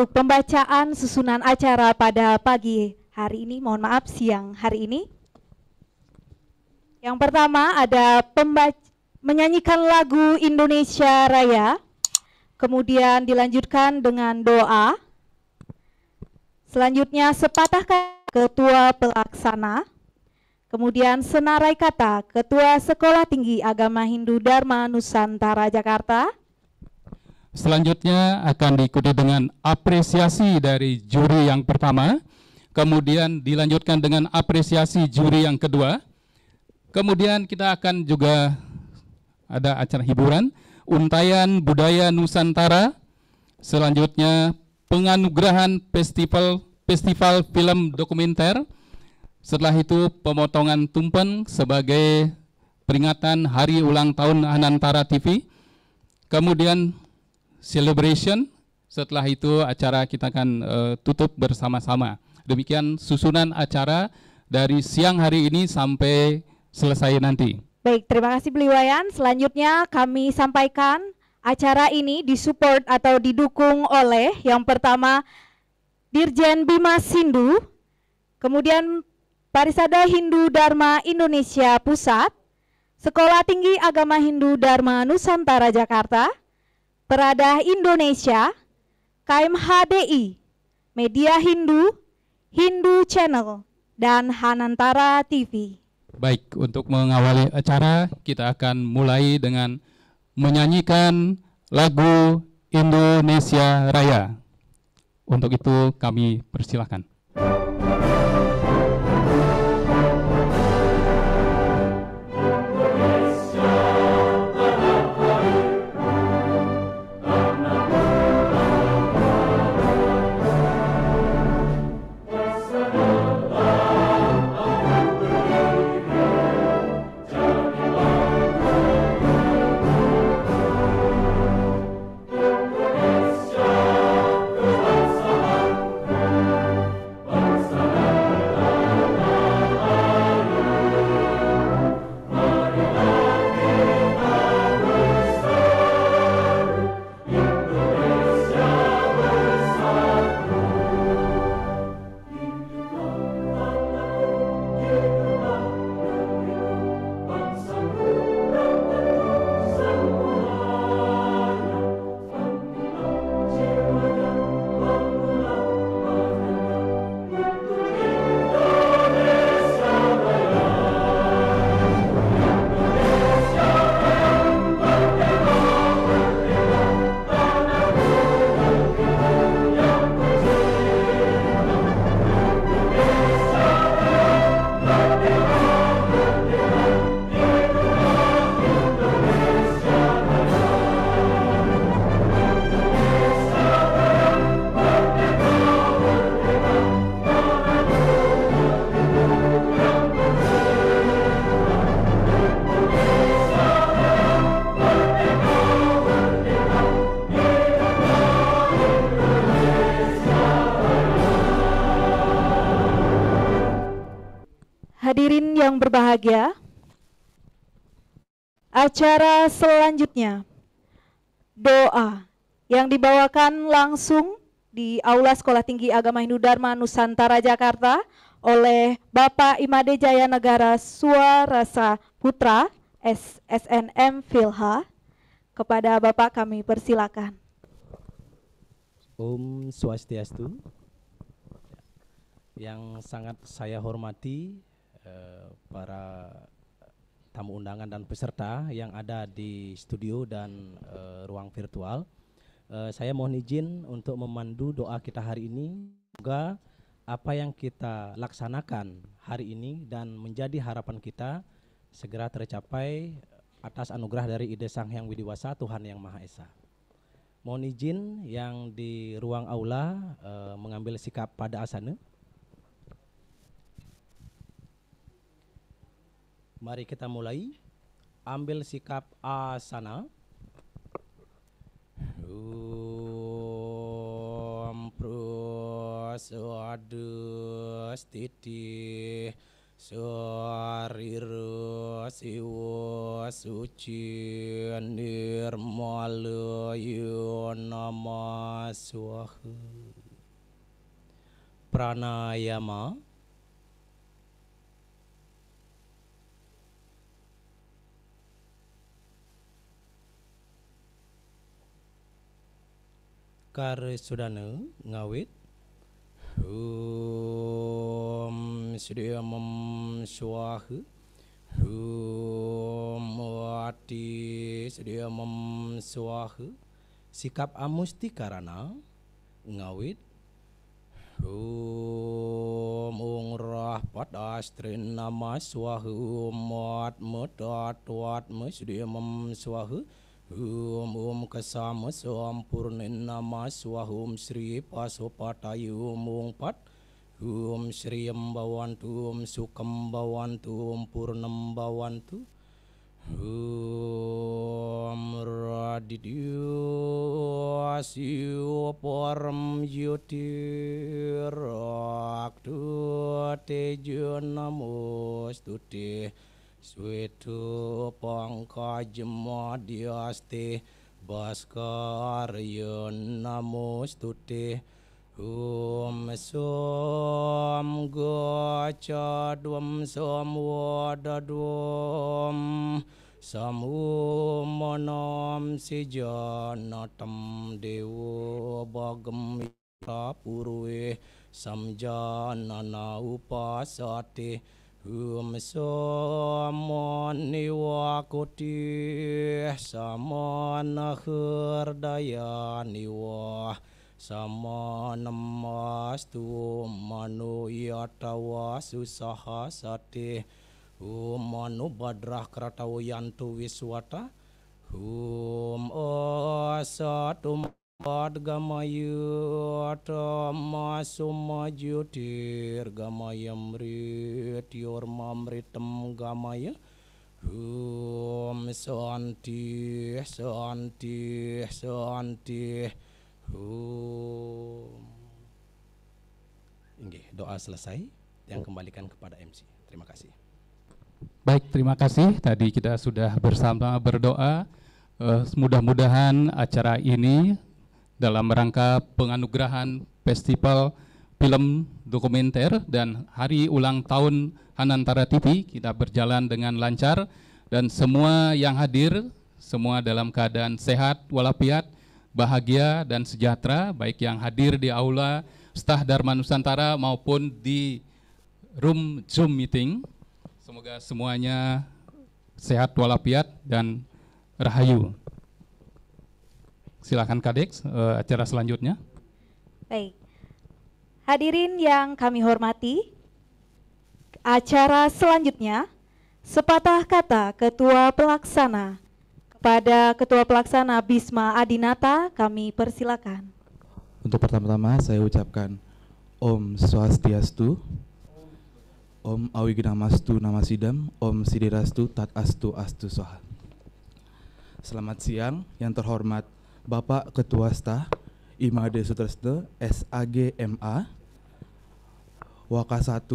untuk pembacaan susunan acara pada pagi hari ini, mohon maaf siang hari ini. Yang pertama ada menyanyikan lagu Indonesia Raya, kemudian dilanjutkan dengan doa. Selanjutnya sepatah kata Ketua Pelaksana, kemudian senarai kata Ketua Sekolah Tinggi Agama Hindu Dharma Nusantara Jakarta. Selanjutnya akan diikuti dengan apresiasi dari juri yang pertama, kemudian dilanjutkan dengan apresiasi juri yang kedua. Kemudian kita akan juga ada acara hiburan, Untayan Budaya Nusantara. Selanjutnya penganugerahan festival film dokumenter. Setelah itu pemotongan tumpeng sebagai peringatan hari ulang tahun Anantara TV. Kemudian celebration, setelah itu acara kita akan tutup bersama-sama. Demikian susunan acara dari siang hari ini sampai selesai nanti. Baik, terima kasih Beliwayan. Selanjutnya kami sampaikan acara ini disupport atau didukung oleh yang pertama Dirjen Bimas Hindu, kemudian Parisada Hindu Dharma Indonesia Pusat, Sekolah Tinggi Agama Hindu Dharma Nusantara Jakarta, Perada Indonesia, KMHDI, Media Hindu, Hindu Channel, dan Hanantara TV. Baik, untuk mengawali acara kita akan mulai dengan menyanyikan lagu Indonesia Raya. Untuk itu kami persilahkan. Hadirin yang berbahagia, acara selanjutnya doa yang dibawakan langsung di Aula Sekolah Tinggi Agama Hindu Dharma Nusantara Jakarta oleh Bapak Imade Jaya Negara Suarasa Putra SNM Filha. Kepada Bapak kami persilakan. Om Swastiastu. Yang sangat saya hormati para tamu undangan dan peserta yang ada di studio dan ruang virtual. Saya mohon izin untuk memandu doa kita hari ini. Semoga apa yang kita laksanakan hari ini dan menjadi harapan kita segera tercapai atas anugerah dari Ide Sang Hyang Widiwasa Tuhan Yang Maha Esa. Mohon izin yang di ruang aula mengambil sikap pada asana. Mari kita mulai. Ambil sikap asana. Om Prasada Stiti Sarira Siwa Suci Nirmala Ayo Namah Swaha. Pranayama. Karesudana ngawit. Om Sriyamam Swaha. Om Wati Sriyamam Swaha. Sikap amusti karana ngawit. Om Ungrah Padastrin Nama Swaha. Om Wat Medat Wat Sriyamam Swaha. Om Kasama Sampurnin Nama Swaha. Om Sri Pasopatayu Om Pat. Om Sriyam Bhavantu. Om Sukam Bhavantu. Om Purnam Bhavantu. Om Radidyo Asyo Param Jyotir Raktu Tejo Namostute Swetu Pangkaj Madhyaste Bhaskarya Namostute. Om Som Gacadvam Samwadadvam Samumanam Sijanatam Dewa Bhagam Purve Samjanana Upasate. Om Samaniwakoti Samanahırdayaniwah Samanamastu Manu Yatawa Susahasate. Manu Badrah Kratawayantu Wiswata. Asatum Padgamayu Atamasuma Jyotir Gamayamrit Yormamritam Gamaya. Santi Santi Santi. Inggih, doa selesai. Yang kembalikan kepada MC. Terima kasih. Baik, terima kasih. Tadi kita sudah bersama berdoa. Mudah-mudahan acara ini dalam rangka penganugerahan Festival Film Dokumenter dan Hari Ulang Tahun Hanantara TV kita berjalan dengan lancar dan semua yang hadir semua dalam keadaan sehat walafiat, bahagia dan sejahtera, baik yang hadir di aula Stah Dharma Nusantara maupun di room Zoom meeting. Semoga semuanya sehat walafiat dan rahayu. Silakan Kadek, acara selanjutnya. Baik, hadirin yang kami hormati, acara selanjutnya sepatah kata Ketua Pelaksana. Kepada Ketua Pelaksana Bisma Adinata kami persilakan. Untuk pertama-tama saya ucapkan Om Swastiastu, Om Awigidamastu Namasidam, Om Sidirastu Tat Astu Astu Soha. Selamat siang yang terhormat Bapak Ketua Stah Imade Sutresna SAG MA, Waka 1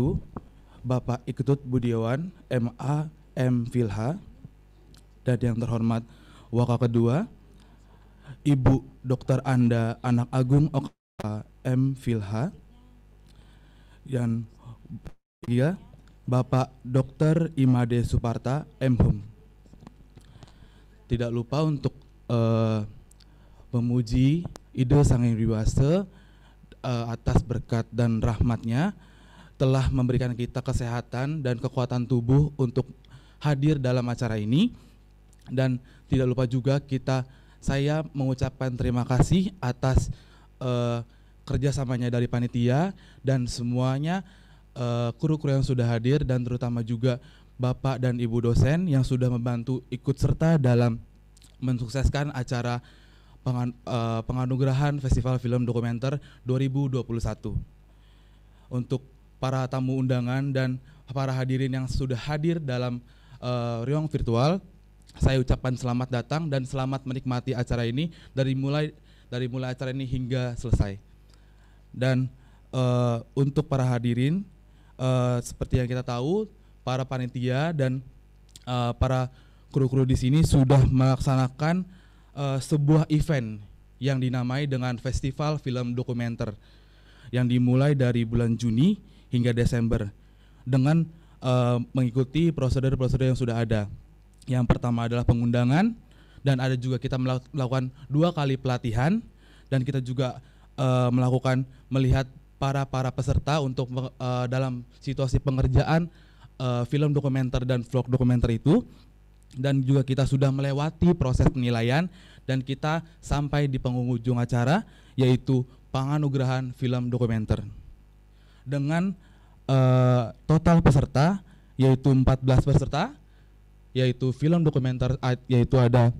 Bapak Iketut Budiawan MA M Filha, dan yang terhormat Waka kedua Ibu Dr. Anda Anak Agung Okta M Filha, dan ketiga Bapak Dr. Imade Suparta M Hum. Tidak lupa untuk memuji Ide Sang Hyang Widi atas berkat dan rahmatnya telah memberikan kita kesehatan dan kekuatan tubuh untuk hadir dalam acara ini. Dan tidak lupa juga saya mengucapkan terima kasih atas kerjasamanya dari panitia dan semuanya kru-kru yang sudah hadir, dan terutama juga Bapak dan Ibu dosen yang sudah membantu ikut serta dalam mensukseskan acara penganugerahan Festival Film Dokumenter 2021. Untuk para tamu undangan dan para hadirin yang sudah hadir dalam ruang virtual, saya ucapkan selamat datang dan selamat menikmati acara ini dari mulai acara ini hingga selesai. Dan untuk para hadirin, seperti yang kita tahu, para panitia dan para kru-kru di sini sudah melaksanakan sebuah event yang dinamai dengan Festival Film Dokumenter yang dimulai dari bulan Juni hingga Desember dengan mengikuti prosedur-prosedur yang sudah ada. Yang pertama adalah pengundangan, dan ada juga kita melakukan 2 kali pelatihan, dan kita juga melihat para peserta untuk dalam situasi pengerjaan film dokumenter dan vlog dokumenter itu, dan juga kita sudah melewati proses penilaian dan kita sampai di penghujung acara, yaitu penganugerahan film dokumenter dengan total peserta yaitu 14 peserta, yaitu film dokumenter yaitu ada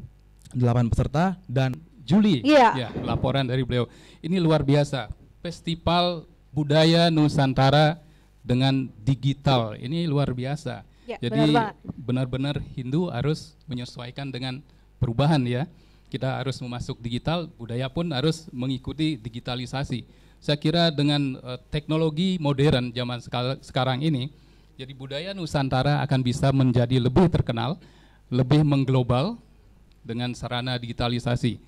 8 peserta. Dan Juli, Iya. ya, laporan dari beliau. Ini luar biasa. Festival Budaya Nusantara dengan digital. Ini luar biasa. Ya, Jadi benar banget. benar-benar Hindu harus menyesuaikan dengan perubahan ya. Kita harus memasuk digital, budaya pun harus mengikuti digitalisasi. Saya kira dengan teknologi modern zaman sekarang ini, jadi budaya Nusantara akan bisa menjadi lebih terkenal, lebih mengglobal dengan sarana digitalisasi.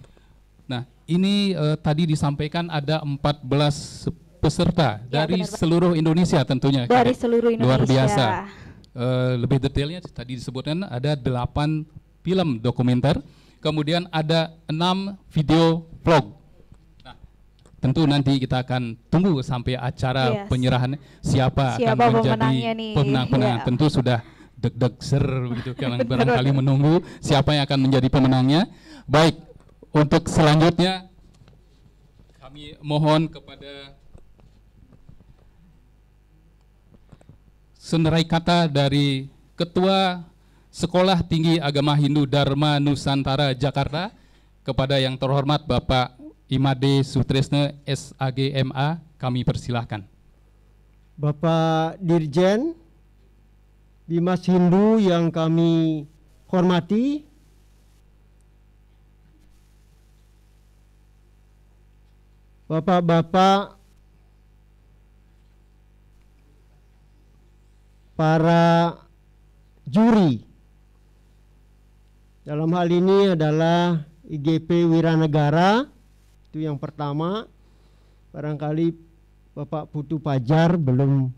Nah, ini tadi disampaikan ada 14 peserta Ya, dari benar, Pak. seluruh Indonesia tentunya. Dari Kadek. seluruh Indonesia. Luar biasa. Lebih detailnya tadi disebutkan ada 8 film dokumenter, kemudian ada 6 video vlog. Nah, tentu nanti kita akan tunggu sampai acara Yes. penyerahan siapa akan Siapa menjadi pemenangnya nih. pemenang. Ya. Tentu sudah deg-deg ser begitu kan, barangkali menunggu siapa yang akan menjadi pemenangnya. Baik, untuk selanjutnya kami mohon kepada senarai kata dari Ketua Sekolah Tinggi Agama Hindu Dharma Nusantara Jakarta kepada yang terhormat Bapak Imade Sutresna SAGMA, kami persilahkan. Bapak Dirjen Bimas Hindu yang kami hormati, Bapak-bapak, para juri, dalam hal ini adalah IGP Wiranegara, itu yang pertama. Barangkali Bapak Putu Pajar belum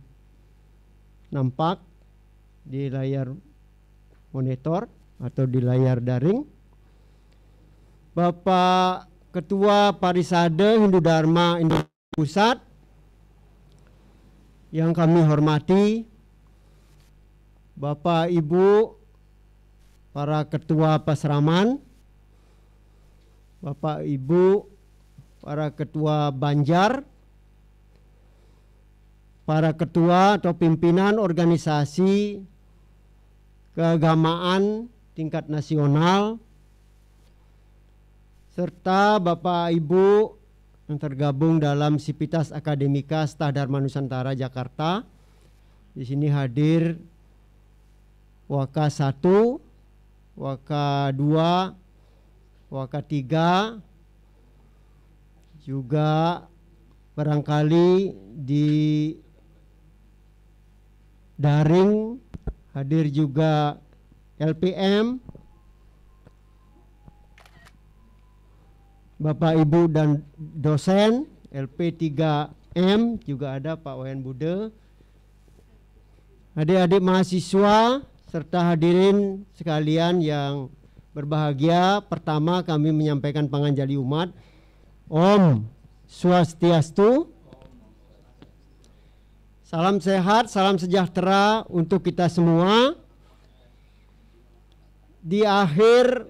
nampak di layar monitor atau di layar daring. Bapak Ketua Parisade Hindu Dharma Indonesia Pusat yang kami hormati, Bapak Ibu para Ketua Pasraman, Bapak Ibu para Ketua Banjar, para Ketua atau pimpinan organisasi keagamaan tingkat nasional, serta Bapak Ibu yang tergabung dalam Sivitas Akademika Staf Dharma Nusantara Jakarta. Di sini hadir Waka 1, Waka 2, Waka 3, juga barangkali di daring hadir juga LPM, Bapak Ibu dan dosen LP3M, juga ada Pak Wayan Bude, adik-adik mahasiswa serta hadirin sekalian yang berbahagia. Pertama kami menyampaikan panganjali umat. Om Swastiastu. Salam sehat, salam sejahtera untuk kita semua. Di akhir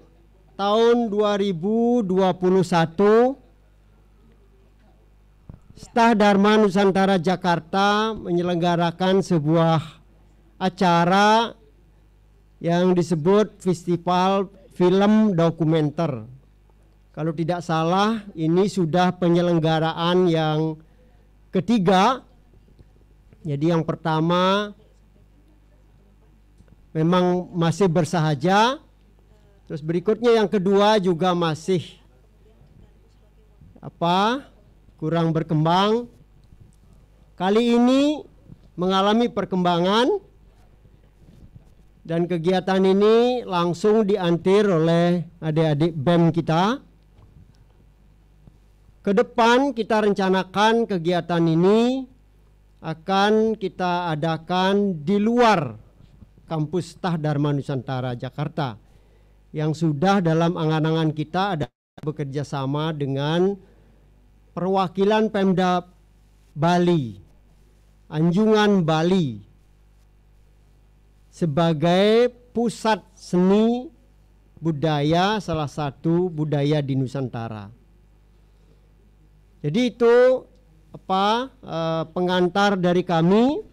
tahun 2021, Staf Dharma Nusantara Jakarta menyelenggarakan sebuah acara yang disebut Festival Film Dokumenter. Kalau tidak salah, ini sudah penyelenggaraan yang ketiga. Jadi yang pertama memang masih bersahaja. Terus berikutnya yang kedua juga masih kurang berkembang. Kali ini mengalami perkembangan Dan kegiatan ini langsung diantir oleh adik-adik BEM kita. Ke depan kita rencanakan kegiatan ini akan kita adakan di luar kampus Stah Dharma Nusantara Jakarta, yang sudah dalam angan-angan kita ada bekerja sama dengan perwakilan Pemda Bali, Anjungan Bali, sebagai pusat seni budaya, salah satu budaya di Nusantara. Jadi itu pengantar dari kami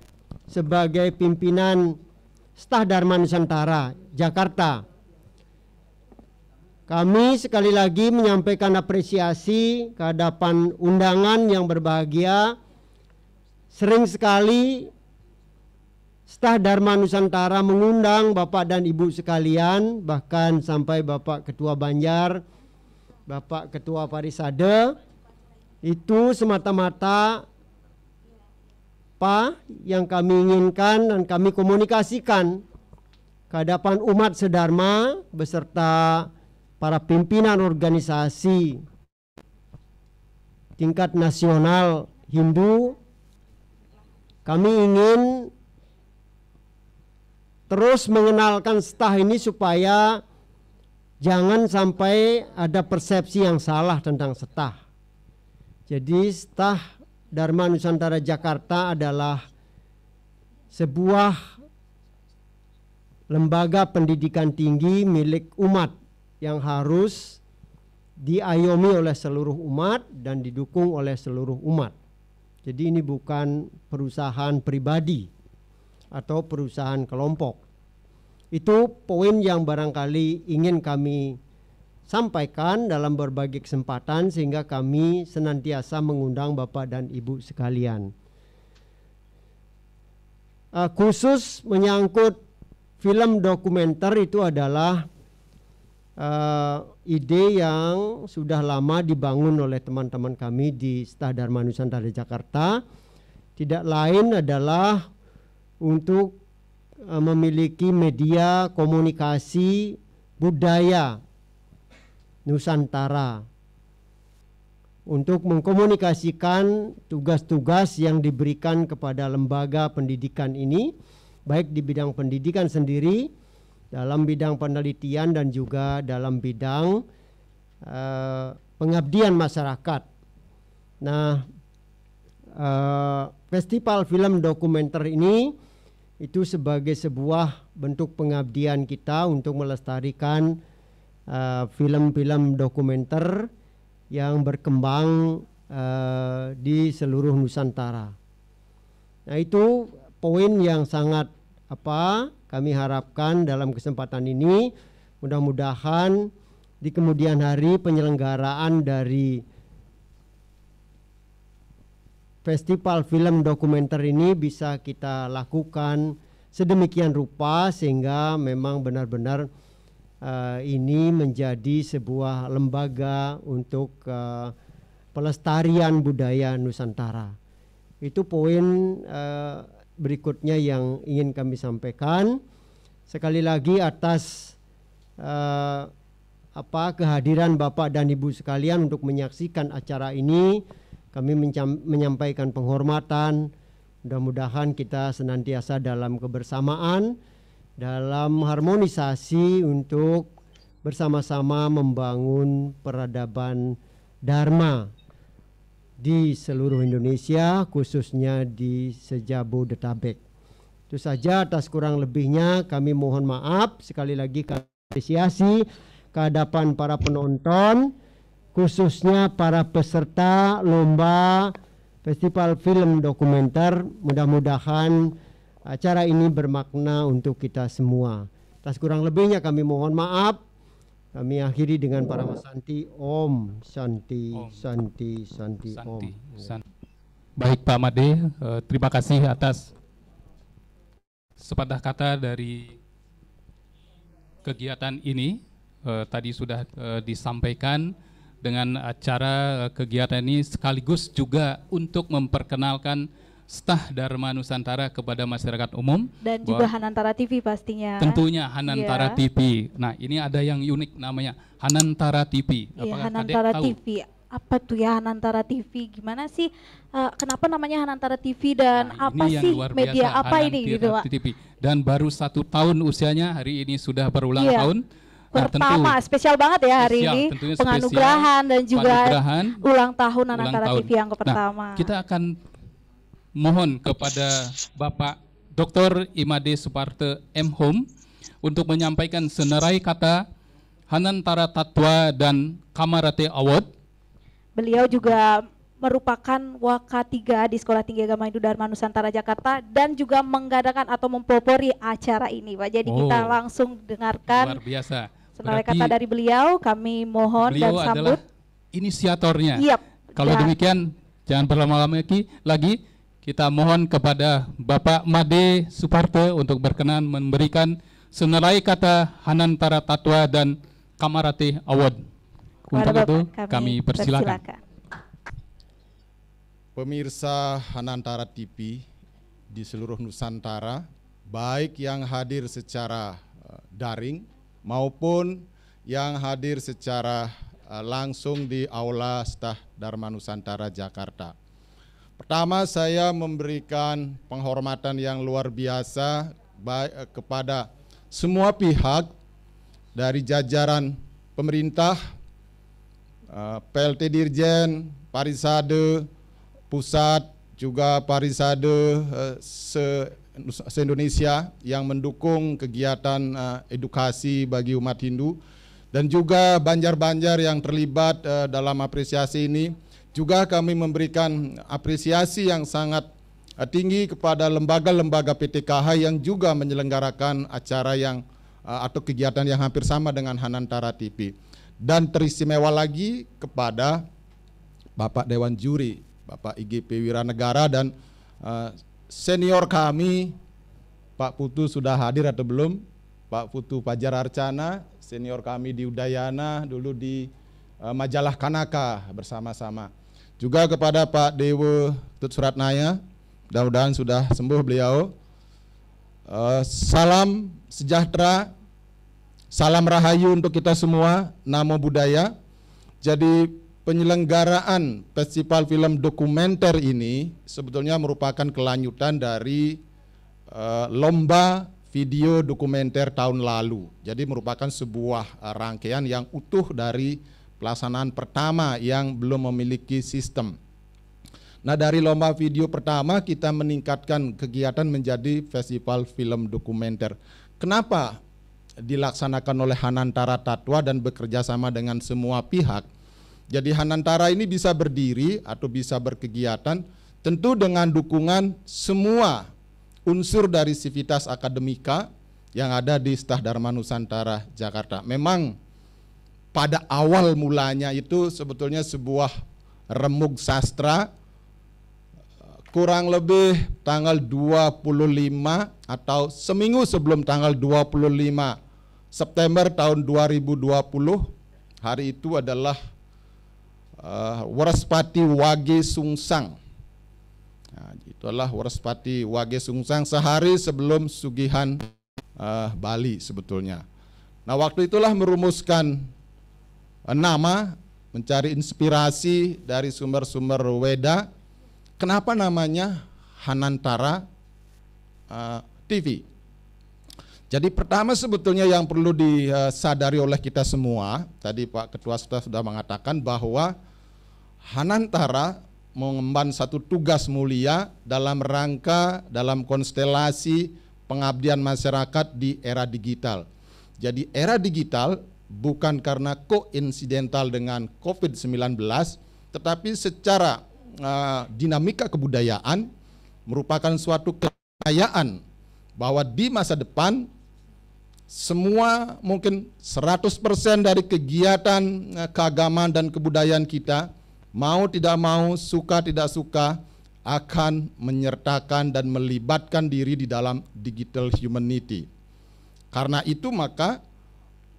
sebagai pimpinan Stah Dharma Nusantara Jakarta. Kami sekali lagi menyampaikan apresiasi ke hadapan undangan yang berbahagia. Sering sekali Stah Dharma Nusantara mengundang Bapak dan Ibu sekalian, bahkan sampai Bapak Ketua Banjar, Bapak Ketua Parisade. Itu semata-mata apa yang kami inginkan dan kami komunikasikan ke hadapan umat sedharma beserta para pimpinan organisasi tingkat nasional Hindu. Kami ingin terus mengenalkan Stah ini supaya jangan sampai ada persepsi yang salah tentang Stah. Jadi Stah Dharma Nusantara Jakarta adalah sebuah lembaga pendidikan tinggi milik umat yang harus diayomi oleh seluruh umat dan didukung oleh seluruh umat. Jadi ini bukan perusahaan pribadi atau perusahaan kelompok. Itu poin yang barangkali ingin kami sampaikan dalam berbagai kesempatan, sehingga kami senantiasa mengundang Bapak dan Ibu sekalian. Khusus menyangkut film dokumenter, itu adalah ide yang sudah lama dibangun oleh teman-teman kami di Stah Dharma Nusantara Jakarta. Tidak lain adalah untuk memiliki media komunikasi budaya Nusantara untuk mengkomunikasikan tugas-tugas yang diberikan kepada lembaga pendidikan ini, baik di bidang pendidikan sendiri, dalam bidang penelitian, dan juga dalam bidang pengabdian masyarakat. Nah, festival film dokumenter ini itu sebagai sebuah bentuk pengabdian kita untuk melestarikan film-film dokumenter yang berkembang di seluruh Nusantara. Nah, itu poin yang sangat kami harapkan dalam kesempatan ini. Mudah-mudahan di kemudian hari penyelenggaraan dari festival film dokumenter ini bisa kita lakukan sedemikian rupa sehingga memang benar-benar ini menjadi sebuah lembaga untuk pelestarian budaya Nusantara. Itu poin berikutnya yang ingin kami sampaikan. Sekali lagi atas kehadiran Bapak dan Ibu sekalian untuk menyaksikan acara ini, kami menyampaikan penghormatan. Mudah-mudahan kita senantiasa dalam kebersamaan, dalam harmonisasi untuk bersama-sama membangun peradaban Dharma di seluruh Indonesia, khususnya di Sejabodetabek. Itu saja, atas kurang lebihnya kami mohon maaf. Sekali lagi kami apresiasi ke hadapan para penonton, khususnya para peserta lomba festival film dokumenter. Mudah-mudahan acara ini bermakna untuk kita semua. Atas kurang lebihnya kami mohon maaf. Kami akhiri dengan para Santi. Om Santi, Om. Santi, Santi, Om. Baik Pak Made, terima kasih atas sepatah kata dari kegiatan ini. Tadi sudah disampaikan dengan acara kegiatan ini sekaligus juga untuk memperkenalkan Stah Dharma Nusantara kepada masyarakat umum. Dan juga Hanantara TV pastinya. Tentunya Hanantara TV. Nah, ini ada yang unik namanya Hanantara TV. Iya, Apakah Hanantara Kadek tahu? TV. Apa tuh ya Hanantara TV? Gimana sih? Kenapa namanya Hanantara TV dan Nah, apa ini yang sih luar media biasa, apa ini gitu, Pak? TV. Dan baru 1 tahun usianya, hari ini sudah berulang Iya. tahun. Nah, Pertama, spesial banget ya hari spesial, ini, tentunya penganugerahan dan juga penganugerahan, ulang tahun ulang Hanantara tahun. TV yang pertama. Nah, kita akan mohon kepada Bapak Dr. Imade Suparte M. Hum untuk menyampaikan senarai kata Hanantara Tatwa dan Kamarate Award. Beliau juga merupakan Waka3 di Sekolah Tinggi Agama Hindu Dharma Nusantara Jakarta dan juga mengadakan atau mempelopori acara ini, Pak. Jadi kita langsung dengarkan Luar biasa. senarai kata dari beliau. Kami mohon dan Beliau sambut. adalah inisiatornya. Yap. Kalau Dan demikian jangan berlama-lama lagi. Kita mohon kepada Bapak Made Suparte untuk berkenan memberikan senarai kata Hanantara Tatwa dan Kamarate Award. kepada Untuk itu Bapak kami persilakan. Pemirsa Hanantara TV di seluruh Nusantara, baik yang hadir secara daring maupun yang hadir secara langsung di Aula Stah Dharma Nusantara Jakarta. Pertama, saya memberikan penghormatan yang luar biasa kepada semua pihak dari jajaran pemerintah, PLT Dirjen, Parisade Pusat, juga Parisade se-Indonesia yang mendukung kegiatan edukasi bagi umat Hindu, dan juga Banjar-Banjar yang terlibat dalam apresiasi ini. Juga kami memberikan apresiasi yang sangat tinggi kepada lembaga-lembaga PTKH yang juga menyelenggarakan acara yang atau kegiatan yang hampir sama dengan Hanantara TV. Dan teristimewa lagi kepada Bapak Dewan Juri, Bapak IGP Wiranegara, dan senior kami, Pak Putu sudah hadir atau belum? Pak Putu Pajar Arcana, senior kami di Udayana, dulu di majalah Kanaka bersama-sama. Juga kepada Pak Dewa Tut Suratnaya, mudah-mudahan sudah sembuh beliau. Salam sejahtera, salam rahayu untuk kita semua, namo buddhaya. Jadi penyelenggaraan festival film dokumenter ini sebetulnya merupakan kelanjutan dari lomba video dokumenter tahun lalu. Jadi merupakan sebuah rangkaian yang utuh dari pelaksanaan pertama yang belum memiliki sistem. Nah, dari lomba video pertama kita meningkatkan kegiatan menjadi festival film dokumenter. Kenapa dilaksanakan oleh Hanantara Tatwa dan bekerja sama dengan semua pihak? Jadi Hanantara ini bisa berdiri atau bisa berkegiatan tentu dengan dukungan semua unsur dari sivitas akademika yang ada di Stah Dharma Nusantara Jakarta. Memang pada awal mulanya itu sebetulnya sebuah remuk sastra, kurang lebih tanggal 25 atau seminggu sebelum tanggal 25 September tahun 2020, hari itu adalah Waraspati Wage Sungsang. Nah, itulah Waraspati Wage Sungsang sehari sebelum Sugihan Bali sebetulnya. Nah, waktu itulah merumuskan nama, mencari inspirasi dari sumber-sumber Weda. Kenapa namanya Hanantara TV? Jadi pertama sebetulnya yang perlu disadari oleh kita semua, tadi Pak Ketua sudah mengatakan bahwa Hanantara mengemban satu tugas mulia dalam rangka, dalam konstelasi pengabdian masyarakat di era digital. Jadi era digital bukan karena koinsidental dengan COVID-19, tetapi secara dinamika kebudayaan merupakan suatu keniscayaan bahwa di masa depan semua mungkin 100% dari kegiatan keagamaan dan kebudayaan kita, mau tidak mau, suka tidak suka, akan menyertakan dan melibatkan diri di dalam digital humanity. Karena itu maka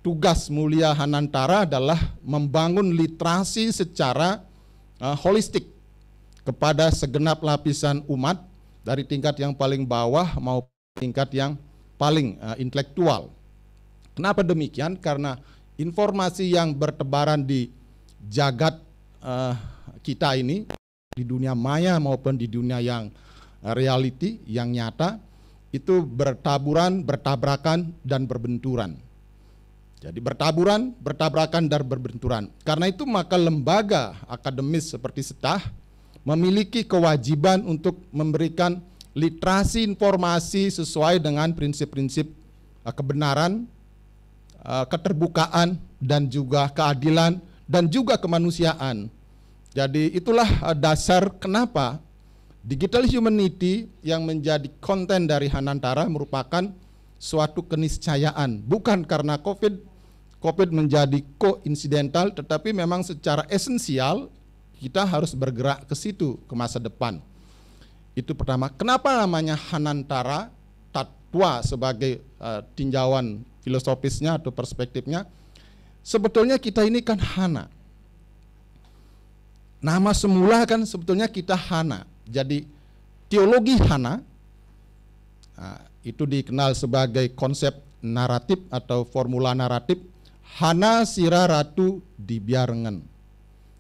tugas mulia Hanantara adalah membangun literasi secara holistik kepada segenap lapisan umat, dari tingkat yang paling bawah maupun tingkat yang paling intelektual. Kenapa demikian? Karena informasi yang bertebaran di jagat kita ini, di dunia maya maupun di dunia yang reality, yang nyata, itu bertaburan, bertabrakan, dan berbenturan. Jadi bertaburan, bertabrakan, dan berbenturan. Karena itu maka lembaga akademis seperti SETAH memiliki kewajiban untuk memberikan literasi informasi sesuai dengan prinsip-prinsip kebenaran, keterbukaan, dan juga keadilan, dan juga kemanusiaan. Jadi itulah dasar kenapa digital humanity yang menjadi konten dari Hanantara merupakan suatu keniscayaan. Bukan karena COVID menjadi koinsidental, tetapi memang secara esensial kita harus bergerak ke situ, ke masa depan. Itu pertama. Kenapa namanya Hanantara? Tatwa sebagai tinjauan filosofisnya atau perspektifnya. Sebetulnya kita ini kan Hana. Nama semula kan sebetulnya kita Hana. Jadi teologi Hana itu dikenal sebagai konsep naratif atau formula naratif. Hana sira ratu dibiarengen.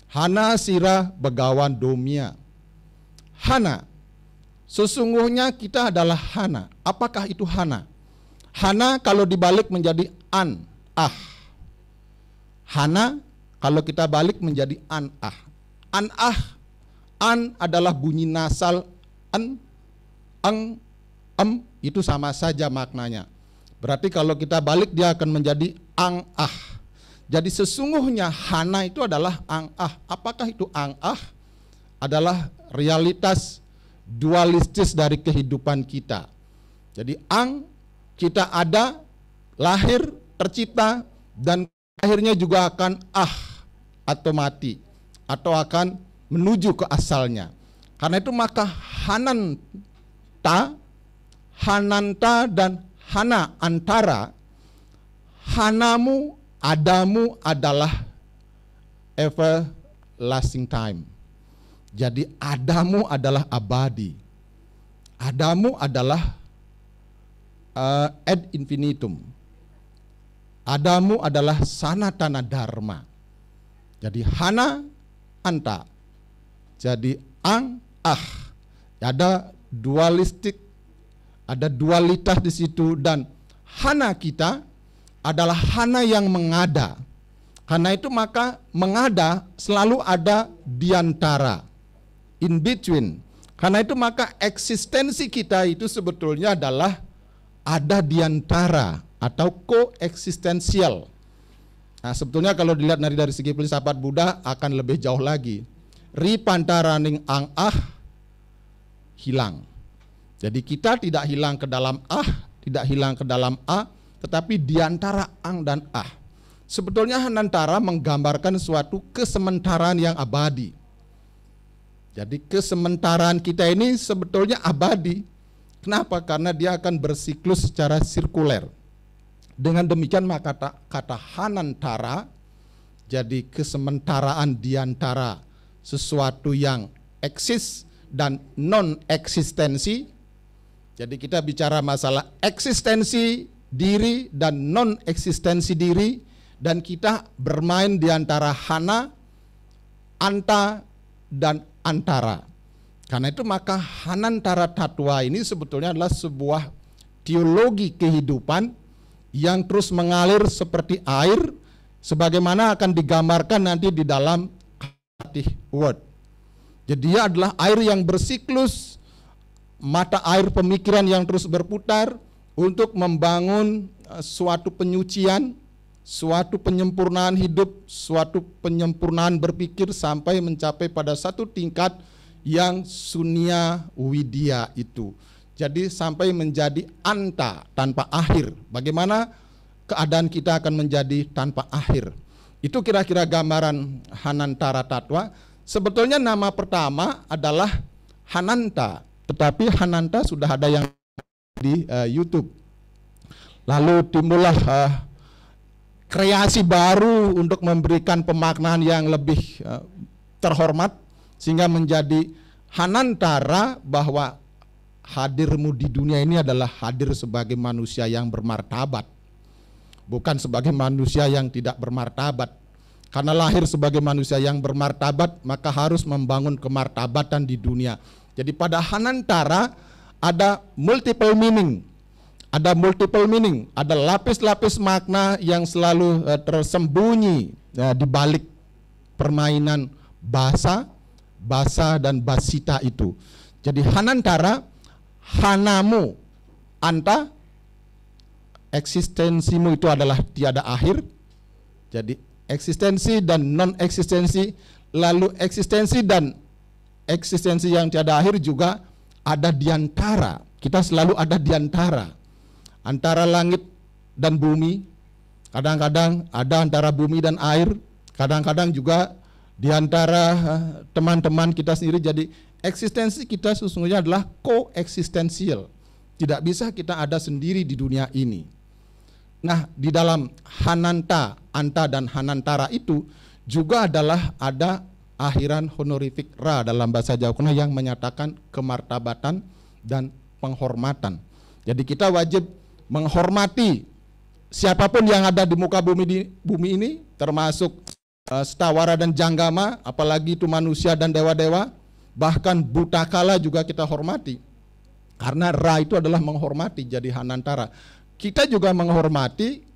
Hana sira begawan domia. Hana, sesungguhnya kita adalah Hana. Apakah itu Hana? Hana kalau dibalik menjadi an, ah. Hana kalau kita balik menjadi an, ah. An, ah. An adalah bunyi nasal an, ang, itu sama saja maknanya. Berarti kalau kita balik dia akan menjadi ang, ah. Jadi sesungguhnya Hana itu adalah ang, ah. Apakah itu ang, ah? Adalah realitas dualistis dari kehidupan kita. Jadi ang, kita ada, lahir, tercipta, dan akhirnya juga akan ah atau mati, atau akan menuju ke asalnya. Karena itu maka Hananta dan Hana antara. Hanamu, adamu adalah everlasting time. Jadi adamu adalah abadi. Adamu adalah ad infinitum. Adamu adalah sanatana dharma. Jadi hana, anta. Jadi ang, ah. Ada dualistik, ada dualitas di situ, dan hana kita adalah hana yang mengada. Karena itu maka mengada selalu ada di antara, in between. Karena itu maka eksistensi kita itu sebetulnya adalah ada di antara atau koeksistensial. Nah, sebetulnya kalau dilihat dari segi filsafat Buddha akan lebih jauh lagi. Ripantaraning ang ah hilang. Jadi kita tidak hilang ke dalam ah, tidak hilang ke dalam a, tetapi di antara ang dan ah. Sebetulnya Hanantara menggambarkan suatu kesementaraan yang abadi. Jadi kesementaraan kita ini sebetulnya abadi. Kenapa? Karena dia akan bersiklus secara sirkuler. Dengan demikian maka kata Hanantara, jadi kesementaraan di antara sesuatu yang eksis dan non-eksistensi. Jadi kita bicara masalah eksistensi diri dan non-eksistensi diri, dan kita bermain di antara hana, anta, dan antara. Karena itu maka Hanantara Tatwa ini sebetulnya adalah sebuah teologi kehidupan yang terus mengalir seperti air, sebagaimana akan digambarkan nanti di dalam Khatih Word. Jadi dia adalah air yang bersiklus, mata air pemikiran yang terus berputar untuk membangun suatu penyucian, suatu penyempurnaan hidup, suatu penyempurnaan berpikir sampai mencapai pada satu tingkat yang sunya widya itu. Jadi sampai menjadi anta, tanpa akhir. Bagaimana keadaan kita akan menjadi tanpa akhir. Itu kira-kira gambaran Hanantara Tatwa. Sebetulnya nama pertama adalah Hananta, tetapi Hananta sudah ada yang di YouTube. Lalu timbullah kreasi baru untuk memberikan pemaknaan yang lebih terhormat, sehingga menjadi Hanantara, bahwa hadirmu di dunia ini adalah hadir sebagai manusia yang bermartabat, bukan sebagai manusia yang tidak bermartabat. Karena lahir sebagai manusia yang bermartabat, maka harus membangun kemartabatan di dunia. Jadi pada Hanantara ada multiple meaning, ada lapis-lapis makna yang selalu tersembunyi di balik permainan basa dan basita itu. Jadi Hanantara, hanamu, anta, eksistensimu itu adalah tiada akhir. Jadi eksistensi dan non-eksistensi, lalu eksistensi dan eksistensi yang tiada akhir juga ada di antara. Kita selalu ada di antara langit dan bumi. Kadang-kadang ada antara bumi dan air, kadang-kadang juga di antara teman-teman kita sendiri. Jadi eksistensi kita sesungguhnya adalah koeksistensial. Tidak bisa kita ada sendiri di dunia ini. Nah, di dalam Hananta, anta dan Hanantara itu juga adalah ada akhiran honorific ra dalam bahasa Jawa kuno yang menyatakan kemartabatan dan penghormatan. Jadi kita wajib menghormati siapapun yang ada di muka bumi ini, termasuk Stawara dan Janggama, apalagi itu manusia dan dewa-dewa, bahkan buta kala juga kita hormati. Karena ra itu adalah menghormati, jadi Hanantara. Kita juga menghormati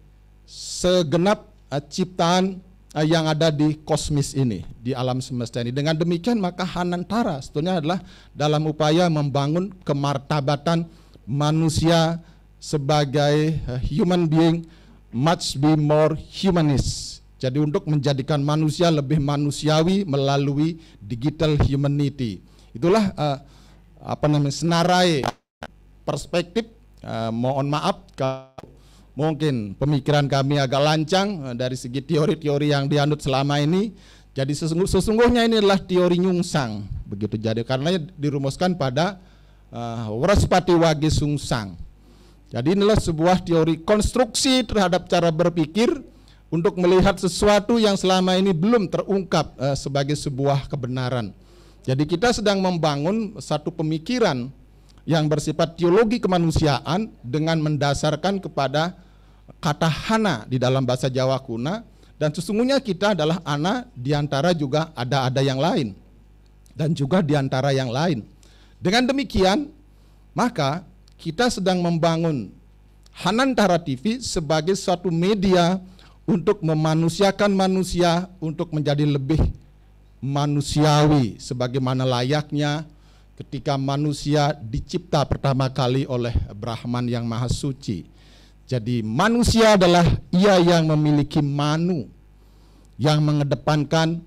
segenap ciptaan yang ada di kosmis ini, di alam semesta ini. Dengan demikian maka Hanantara sebetulnya adalah dalam upaya membangun kemartabatan manusia sebagai human being must be more humanist. Jadi untuk menjadikan manusia lebih manusiawi melalui digital humanity. Itulah senarai perspektif. Mohon maaf kalau mungkin pemikiran kami agak lancang dari segi teori-teori yang dianut selama ini. Jadi sesungguhnya ini adalah teori nyungsang, begitu. Jadi karena dirumuskan pada Wraspati Wage Sungsang. Jadi inilah sebuah teori konstruksi terhadap cara berpikir untuk melihat sesuatu yang selama ini belum terungkap sebagai sebuah kebenaran. Jadi kita sedang membangun satu pemikiran yang bersifat teologi kemanusiaan dengan mendasarkan kepada kata hana di dalam bahasa Jawa kuno, dan sesungguhnya kita adalah ana diantara juga ada yang lain dan juga diantara yang lain. Dengan demikian maka kita sedang membangun Hanantara TV sebagai suatu media untuk memanusiakan manusia, untuk menjadi lebih manusiawi sebagaimana layaknya ketika manusia dicipta pertama kali oleh Brahman yang Maha Suci. Jadi manusia adalah ia yang memiliki manu, yang mengedepankan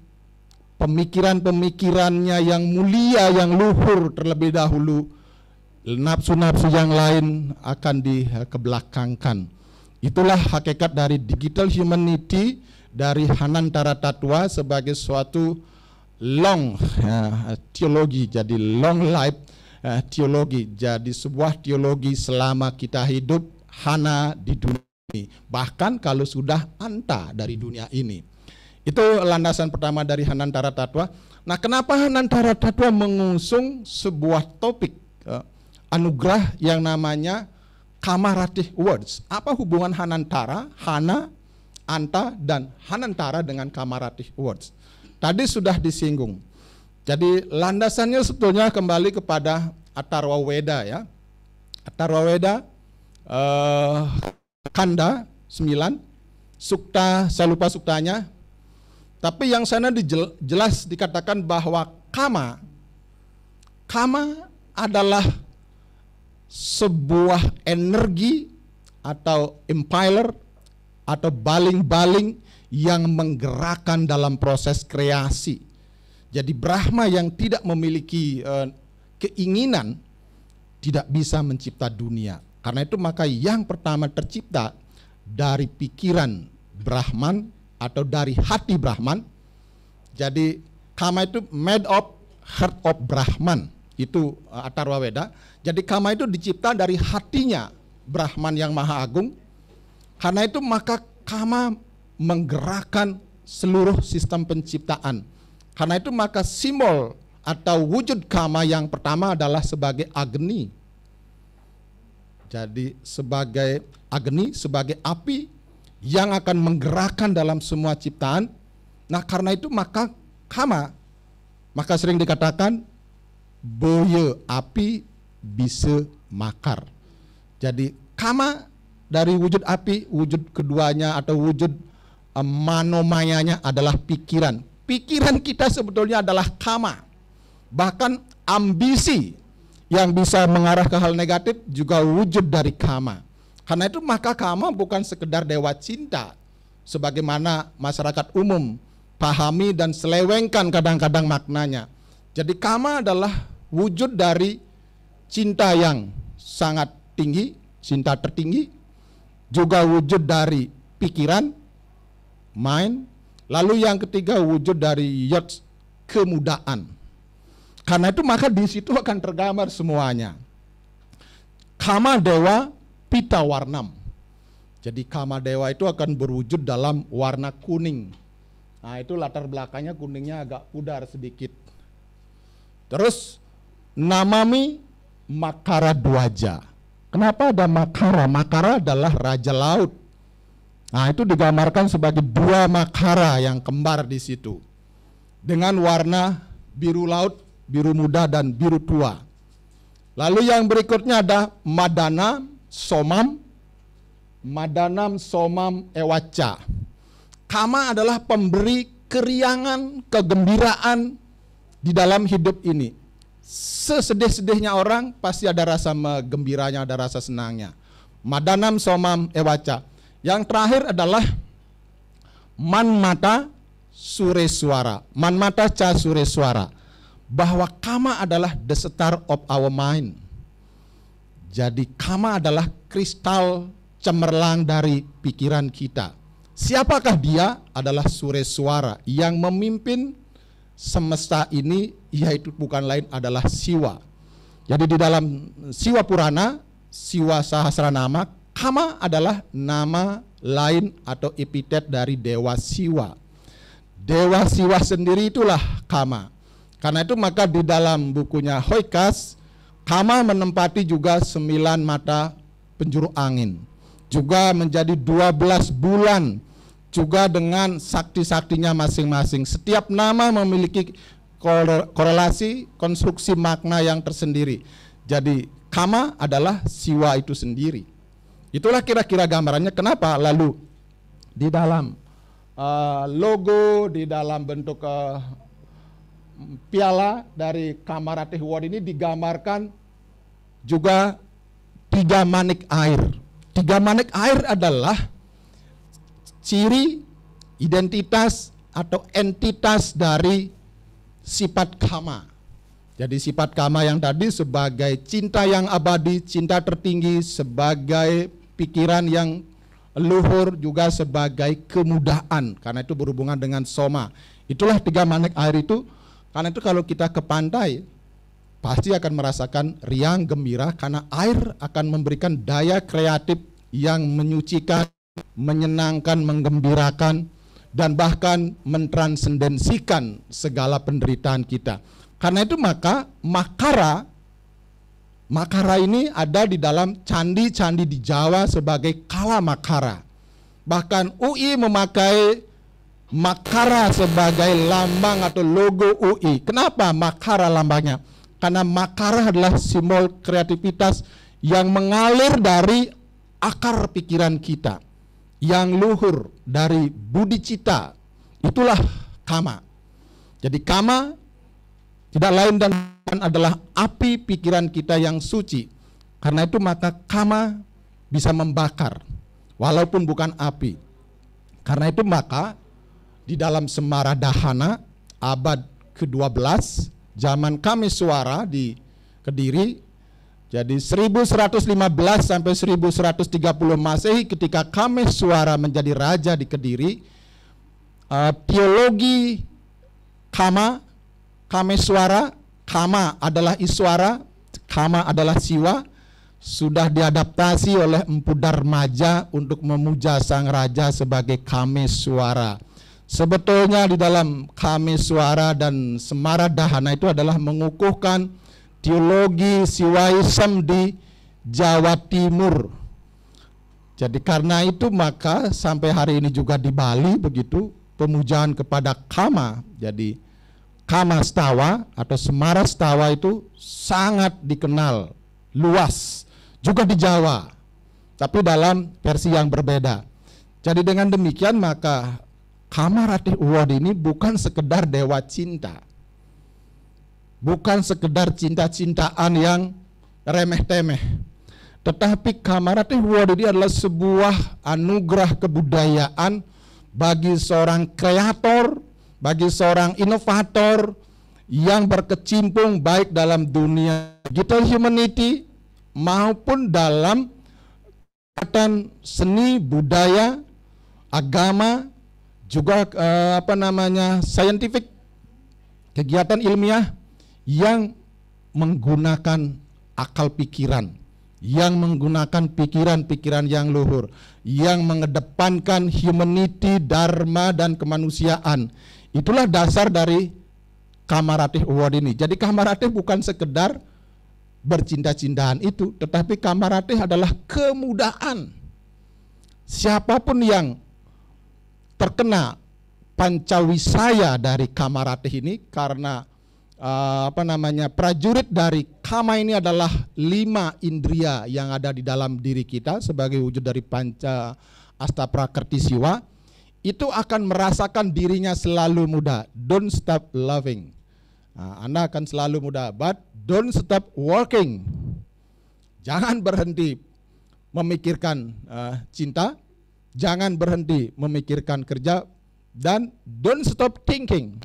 pemikiran-pemikirannya yang mulia, yang luhur terlebih dahulu. Nafsu-nafsu yang lain akan dikebelakangkan. Itulah hakikat dari digital humanity, dari Hanantara Tatwa sebagai suatu long teologi, jadi long life teologi, jadi sebuah teologi selama kita hidup hana di dunia ini, bahkan kalau sudah anta dari dunia ini. Itu landasan pertama dari Hanantara Tatwa. Nah, kenapa Hanantara Tatwa mengusung sebuah topik anugerah yang namanya Kamaratih Words? Apa hubungan Hanantara, Hana, Anta, dan Hanantara dengan Kamaratih Words? Tadi sudah disinggung. Jadi landasannya sebetulnya kembali kepada Atharva Weda ya. Atharva Weda Kanda 9, Sukta, saya lupa suktanya. Tapi yang sana jelas dikatakan bahwa Kama adalah sebuah energi atau impeller atau baling-baling yang menggerakkan dalam proses kreasi. Jadi Brahma yang tidak memiliki keinginan tidak bisa mencipta dunia. Karena itu maka yang pertama tercipta dari pikiran Brahman atau dari hati Brahman. Jadi Kama itu made of heart of Brahman. Itu Atharva Weda. Jadi Kama itu dicipta dari hatinya Brahman yang Maha Agung. Karena itu maka Kama menggerakkan seluruh sistem penciptaan. Karena itu maka simbol atau wujud Kama yang pertama adalah sebagai Agni. Jadi sebagai agni, sebagai api yang akan menggerakkan dalam semua ciptaan. Nah karena itu maka kama, maka sering dikatakan boye api bisa makar. Jadi kama dari wujud api, wujud keduanya atau wujud manomayanya adalah pikiran. Pikiran kita sebetulnya adalah kama. Bahkan ambisi yang bisa mengarah ke hal negatif juga wujud dari kama. Karena itu maka kama bukan sekedar dewa cinta sebagaimana masyarakat umum pahami dan selewengkan kadang-kadang maknanya. Jadi kama adalah wujud dari cinta yang sangat tinggi, cinta tertinggi, juga wujud dari pikiran, mind, lalu yang ketiga wujud dari yot, kemudaan. Karena itu maka di situ akan tergambar semuanya. Kama dewa pita warnam. Jadi kama dewa itu akan berwujud dalam warna kuning. Nah itu latar belakangnya kuningnya agak pudar sedikit. Terus namami Makara Dwaja. Kenapa ada Makara? Makara adalah raja laut. Nah itu digambarkan sebagai dua Makara yang kembar di situ. Dengan warna biru laut, biru muda dan biru tua. Lalu yang berikutnya ada Madanam Somam Ewaca. Kama adalah pemberi keriangan, kegembiraan di dalam hidup ini. Sesedih-sedihnya orang pasti ada rasa gembiranya, ada rasa senangnya. Madanam Somam Ewaca. Yang terakhir adalah Manmata Sureswara. Manmata Ca Sureswara. Bahwa kama adalah the star of our mind. Jadi kama adalah kristal cemerlang dari pikiran kita. Siapakah dia? Adalah Sureswara yang memimpin semesta ini, yaitu bukan lain adalah Siwa. Jadi di dalam Siwa Purana, Siwa Sahasranama, kama adalah nama lain atau epitet dari Dewa Siwa. Dewa Siwa sendiri itulah kama. Karena itu maka di dalam bukunya Hoikas, kama menempati juga 9 mata penjuru angin. Juga menjadi 12 bulan, juga dengan sakti-saktinya masing-masing. Setiap nama memiliki korelasi, konstruksi makna yang tersendiri. Jadi kama adalah siwa itu sendiri. Itulah kira-kira gambarannya. Kenapa? Lalu di dalam logo, di dalam bentuk piala dari Kamaratih Award ini digambarkan juga 3 manik air. 3 manik air adalah ciri, identitas atau entitas dari sifat kama. Jadi sifat kama yang tadi sebagai cinta yang abadi, cinta tertinggi, sebagai pikiran yang luhur, juga sebagai kemudahan. Karena itu berhubungan dengan soma. Itulah 3 manik air itu. Karena itu kalau kita ke pantai pasti akan merasakan riang gembira karena air akan memberikan daya kreatif yang menyucikan, menyenangkan, menggembirakan dan bahkan mentransendensikan segala penderitaan kita. Karena itu maka Makara ini ada di dalam candi-candi di Jawa sebagai Kala Makara. Bahkan UI memakai Makara sebagai lambang atau logo UI. Kenapa Makara lambangnya? Karena Makara adalah simbol kreativitas yang mengalir dari akar pikiran kita, yang luhur dari budi cita. Itulah kama. Jadi kama tidak lain dan adalah api pikiran kita yang suci. Karena itu maka kama bisa membakar walaupun bukan api. Karena itu maka di dalam Semaradahana abad ke-12 zaman Kameswara di Kediri, jadi 1115 sampai 1130 Masehi ketika Kameswara menjadi raja di Kediri, teologi Kameswara, Kama adalah Iswara, Kama adalah Siwa, sudah diadaptasi oleh Empu Darmaja untuk memuja sang raja sebagai Kameswara. Sebetulnya di dalam Kameswara dan Semaradahana itu adalah mengukuhkan teologi Siwaism di Jawa Timur. Jadi karena itu maka sampai hari ini juga di Bali begitu pemujaan kepada Kama. Jadi Kama Stawa atau Semara Stawa itu sangat dikenal luas juga di Jawa, tapi dalam versi yang berbeda. Jadi dengan demikian maka Kama Ratih Award ini bukan sekedar dewa cinta, bukan sekedar cinta-cintaan yang remeh-temeh, tetapi Kama Ratih Award ini adalah sebuah anugerah kebudayaan bagi seorang kreator, bagi seorang inovator yang berkecimpung baik dalam dunia digital humanity maupun dalam kegiatan seni, budaya, agama, juga scientific, kegiatan ilmiah yang menggunakan akal pikiran, yang menggunakan pikiran-pikiran yang luhur, yang mengedepankan humanity, dharma, dan kemanusiaan. Itulah dasar dari Kama Ratih Award ini. Jadi Kama Ratih bukan sekedar bercinta-cintaan itu, tetapi Kama Ratih adalah kemudahan. Siapapun yang terkena pancawisaya dari Kama Ratih ini, karena prajurit dari Kama ini adalah 5 indria yang ada di dalam diri kita sebagai wujud dari panca astaprakrti siwa, itu akan merasakan dirinya selalu muda. Don't stop loving. Anda akan selalu muda, but don't stop working. Jangan berhenti memikirkan cinta, jangan berhenti memikirkan kerja, dan don't stop thinking.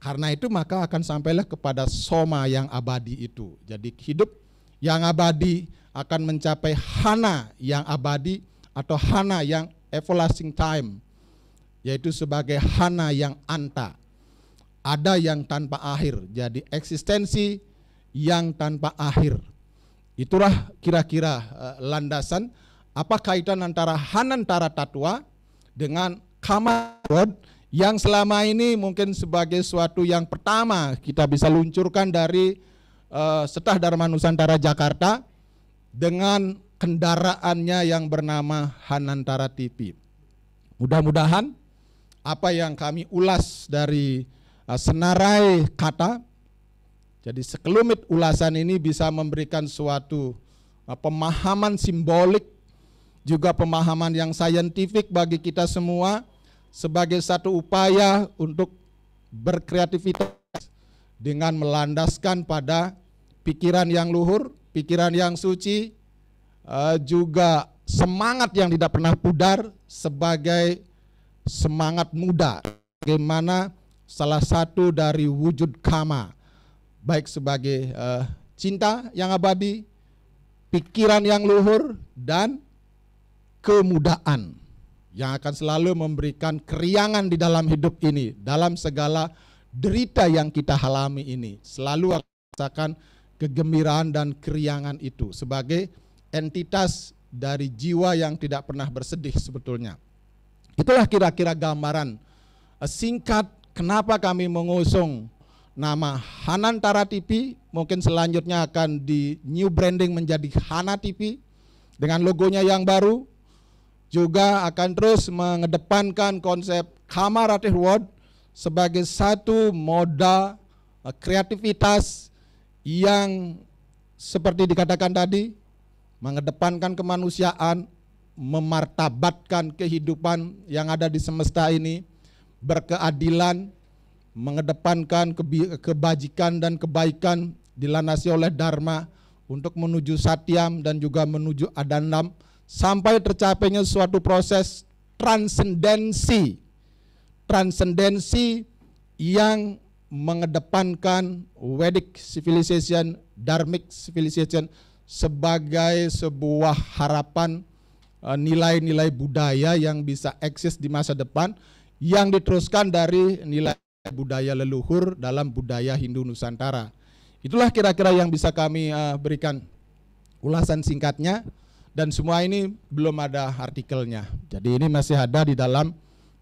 Karena itu maka akan sampailah kepada soma yang abadi itu. Jadi hidup yang abadi akan mencapai hana yang abadi atau hana yang everlasting time, yaitu sebagai hana yang anta, ada yang tanpa akhir. Jadi eksistensi yang tanpa akhir. Itulah kira-kira landasan apa kaitan antara Hanantara Tatwa dengan Kama Award yang selama ini mungkin sebagai suatu yang pertama kita bisa luncurkan dari Setah Dharma Nusantara Jakarta dengan kendaraannya yang bernama Hanantara TV. Mudah-mudahan apa yang kami ulas dari senarai kata, jadi sekelumit ulasan ini bisa memberikan suatu pemahaman simbolik, juga pemahaman yang saintifik bagi kita semua sebagai satu upaya untuk berkreativitas dengan melandaskan pada pikiran yang luhur, pikiran yang suci, juga semangat yang tidak pernah pudar sebagai semangat muda, bagaimana salah satu dari wujud Kama, baik sebagai cinta yang abadi, pikiran yang luhur, dan kemudaan yang akan selalu memberikan keriangan di dalam hidup ini, dalam segala derita yang kita alami ini, selalu akan merasakan kegembiraan dan keriangan itu sebagai entitas dari jiwa yang tidak pernah bersedih sebetulnya. Itulah kira-kira gambaran singkat kenapa kami mengusung nama Hanantara TV. Mungkin selanjutnya akan di new branding menjadi Hana TV dengan logonya yang baru. Juga akan terus mengedepankan konsep Kama Ratih Award sebagai satu moda kreativitas yang seperti dikatakan tadi, mengedepankan kemanusiaan, memartabatkan kehidupan yang ada di semesta ini, berkeadilan, mengedepankan kebajikan dan kebaikan dilandasi oleh Dharma untuk menuju Satyam dan juga menuju Adandam, sampai tercapainya suatu proses transendensi yang mengedepankan Vedic civilization, Dharmic civilization sebagai sebuah harapan nilai-nilai budaya yang bisa eksis di masa depan yang diteruskan dari nilai budaya leluhur dalam budaya Hindu Nusantara. Itulah kira-kira yang bisa kami berikan ulasan singkatnya, dan semua ini belum ada artikelnya. Jadi ini masih ada di dalam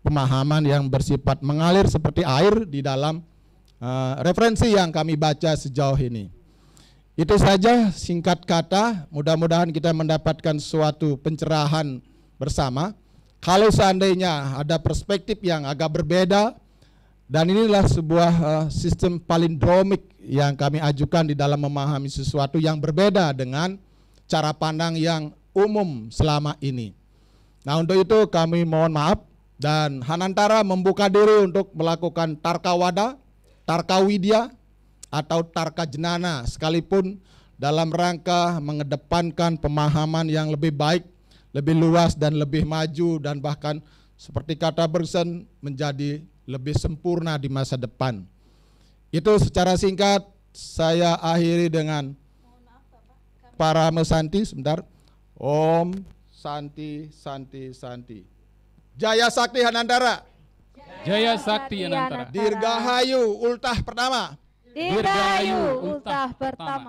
pemahaman yang bersifat mengalir seperti air di dalam referensi yang kami baca sejauh ini. Itu saja singkat kata, mudah-mudahan kita mendapatkan suatu pencerahan bersama. Kalau seandainya ada perspektif yang agak berbeda, dan inilah sebuah sistem palindromik yang kami ajukan di dalam memahami sesuatu yang berbeda dengan cara pandang yang umum selama ini. Nah, untuk itu kami mohon maaf, dan Hanantara membuka diri untuk melakukan Tarkawada, Tarkawidya, atau Tarka Jenana, sekalipun dalam rangka mengedepankan pemahaman yang lebih baik, lebih luas dan lebih maju, dan bahkan seperti kata Bergson menjadi lebih sempurna di masa depan. Itu secara singkat saya akhiri dengan para Mesanti sebentar. Om Santi Santi Santi. Jaya Sakti Hanantara. Jaya Sakti Hanantara. Dirgahayu ultah pertama. Dirgahayu ultah pertama.